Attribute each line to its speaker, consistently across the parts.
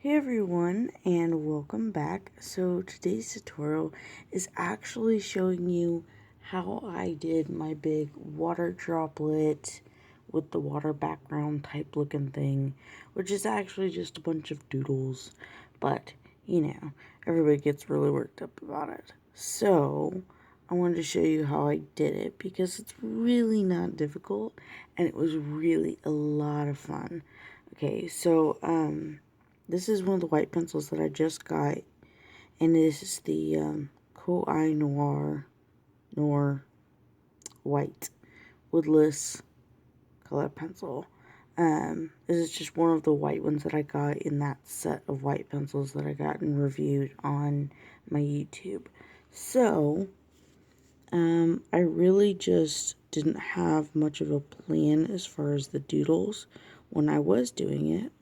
Speaker 1: Hey everyone, and welcome back. So today's tutorial is actually showing you how I did my big water droplet with the water background type looking thing, which is actually just a bunch of doodles, but everybody gets really worked up about it. So I wanted to show you how I did it because it's really not difficult and it was really a lot of fun. Okay, so this is one of the white pencils that I just got, and this is the Koh-i Noir White Woodless color pencil. This is just one of the white ones that I got in that set of white pencils that I got and reviewed on my YouTube. So, I really just didn't have much of a plan as far as the doodles. When I was doing it,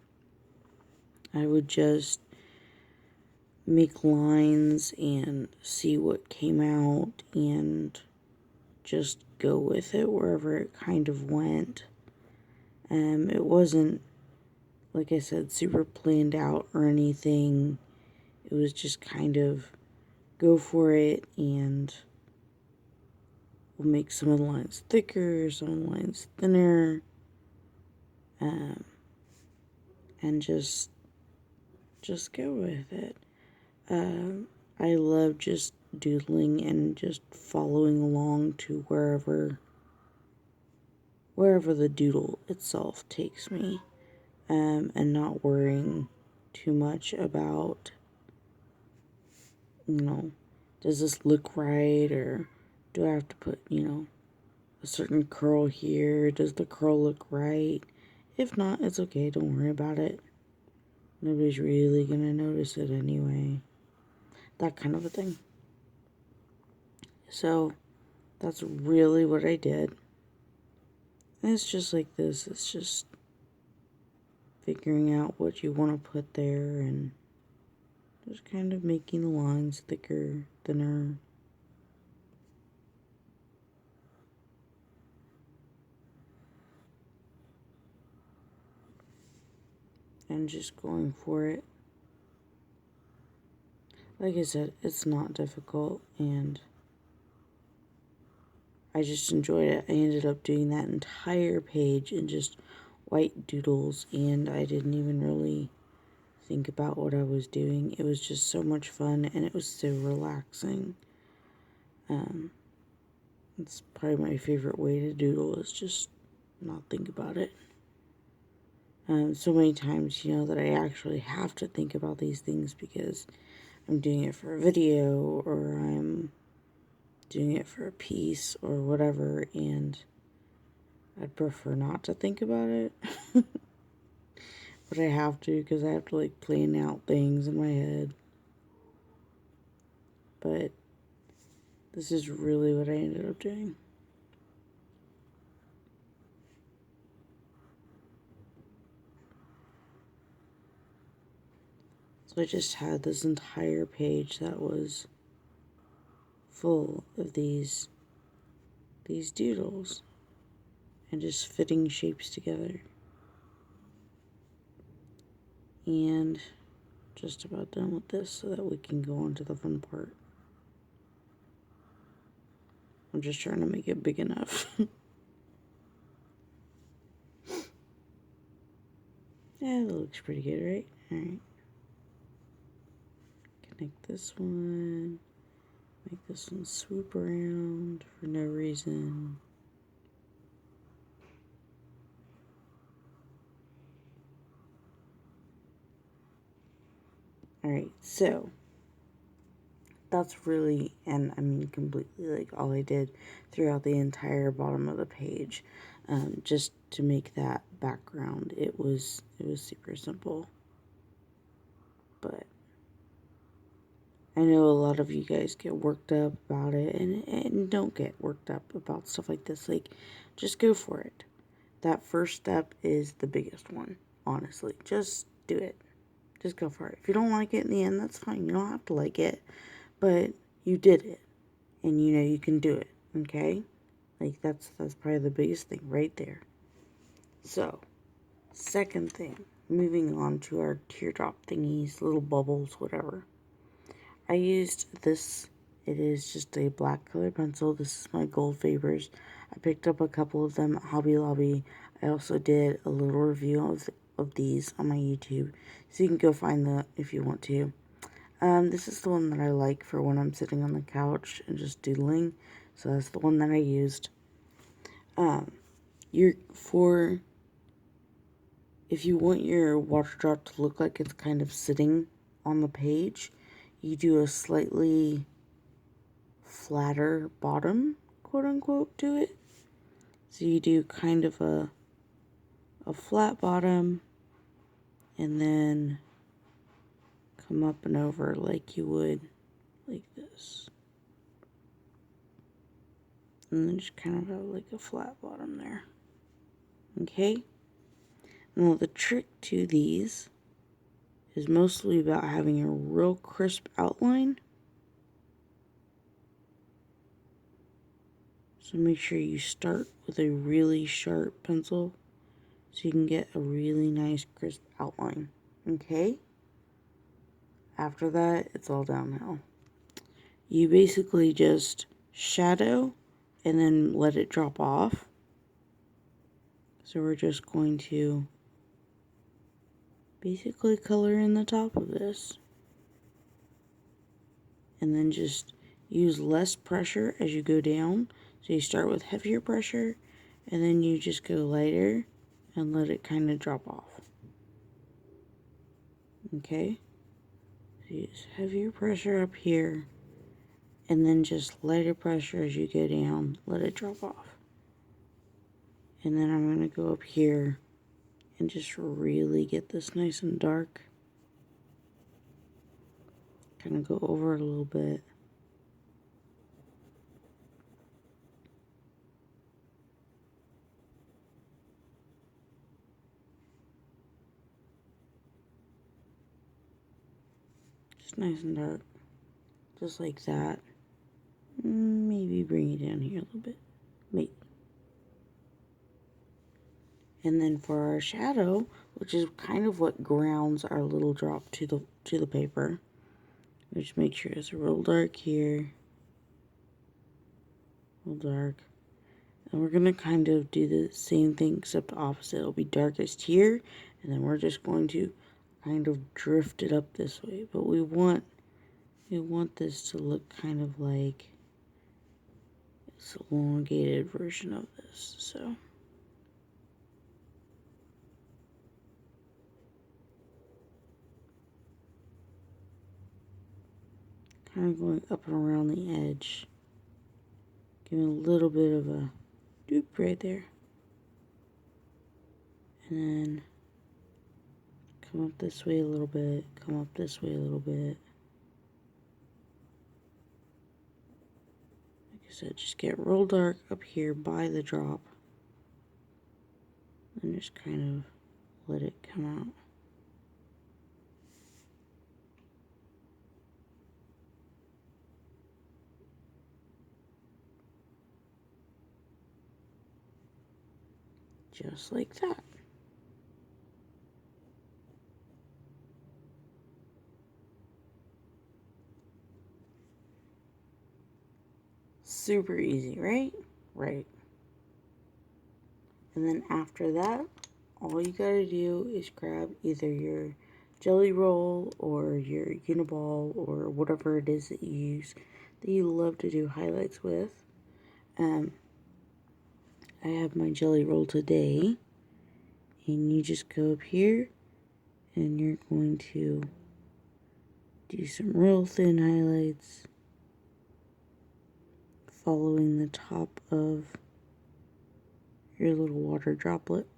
Speaker 1: I would just make lines and see what came out and just go with it wherever it kind of went. It wasn't, like I said, super planned out or anything. It was just kind of go for it, and we'll make some of the lines thicker, some of the lines thinner, and just go with it. I love just doodling and just following along to wherever the doodle itself takes me, and not worrying too much about, does this look right, or do I have to put, a certain curl here? Does the curl look right? If not, it's okay, don't worry about it. Nobody's really gonna notice it anyway. That kind of a thing. So, that's really what I did. And it's just like this. It's just figuring out what you want to put there and just kind of making the lines thicker, thinner. And just going for it. Like I said, it's not difficult, and I just enjoyed it. I ended up doing that entire page in just white doodles, and I didn't even really think about what I was doing. It was just so much fun, and it was so relaxing. It's probably my favorite way to doodle, is just not think about it. So many times, that I actually have to think about these things because I'm doing it for a video, or I'm doing it for a piece, or whatever, and I'd prefer not to think about it. But I have to, because I have to, plan out things in my head. But this is really what I ended up doing. So I just had this entire page that was full of these doodles and just fitting shapes together. And just about done with this so that we can go on to the fun part. I'm just trying to make it big enough. Yeah, that looks pretty good, right? Alright. Connect this one. Make this one swoop around for no reason. Alright, so that's really, and I mean completely, all I did throughout the entire bottom of the page, just to make that background. It was super simple, but I know a lot of you guys get worked up about it, and don't get worked up about stuff like this. Just go for it. That first step is the biggest one, honestly. Just do it. Just go for it. If you don't like it in the end, that's fine. You don't have to like it, but you did it, and you can do it, okay? That's probably the biggest thing right there. So, second thing, moving on to our teardrop thingies, little bubbles, whatever. I used this. It is just a black color pencil. This is my Gold Fabers. I picked up a couple of them at Hobby Lobby. I also did a little review of these on my YouTube, so you can go find that if you want to. This is the one that I like for when I'm sitting on the couch and just doodling. So that's the one that I used. If you want your water drop to look like it's kind of sitting on the page, you do a slightly flatter bottom, quote unquote, to it. So you do kind of a flat bottom and then come up and over like you would like this. And then just kind of have like a flat bottom there. Okay? Now the trick to these is mostly about having a real crisp outline. So make sure you start with a really sharp pencil so you can get a really nice crisp outline. Okay? After that, it's all downhill. You basically just shadow and then let it drop off. So we're just going to basically color in the top of this. And then just use less pressure as you go down. So you start with heavier pressure and then you just go lighter and let it kind of drop off. Okay? So use heavier pressure up here and then just lighter pressure as you go down. Let it drop off. And then I'm going to go up here and just really get this nice and dark. Kind of go over it a little bit. Just nice and dark. Just like that. Maybe bring it down here a little bit. Maybe. And then for our shadow, which is kind of what grounds our little drop to the paper, we just make sure it's real dark here, real dark, and we're gonna kind of do the same thing except opposite. It'll be darkest here, and then we're just going to kind of drift it up this way. But we want this to look kind of like it's an elongated version of this. So. Kind of going up and around the edge. Giving a little bit of a doop right there. And then come up this way a little bit. Come up this way a little bit. Like I said, just get real dark up here by the drop. And just kind of let it come out. Just like that. Super easy, right? Right. And then after that, all you gotta do is grab either your jelly roll or your Uniball or whatever it is that you use that you love to do highlights with. I have my jelly roll today, and you just go up here and you're going to do some real thin highlights following the top of your little water droplet.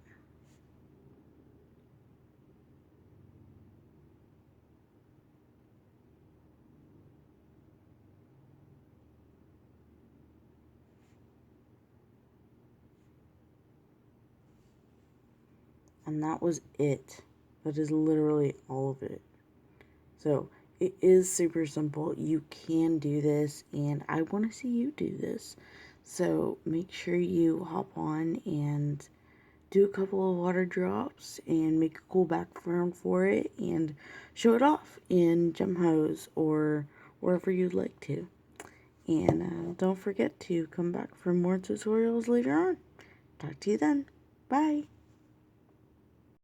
Speaker 1: And that was it. That is literally all of it. So it is super simple. You can do this, and I want to see you do this. So make sure you hop on and do a couple of water drops and make a cool background for it and show it off in GemHose or wherever you'd like to. And don't forget to come back for more tutorials later on. Talk to you then. Bye.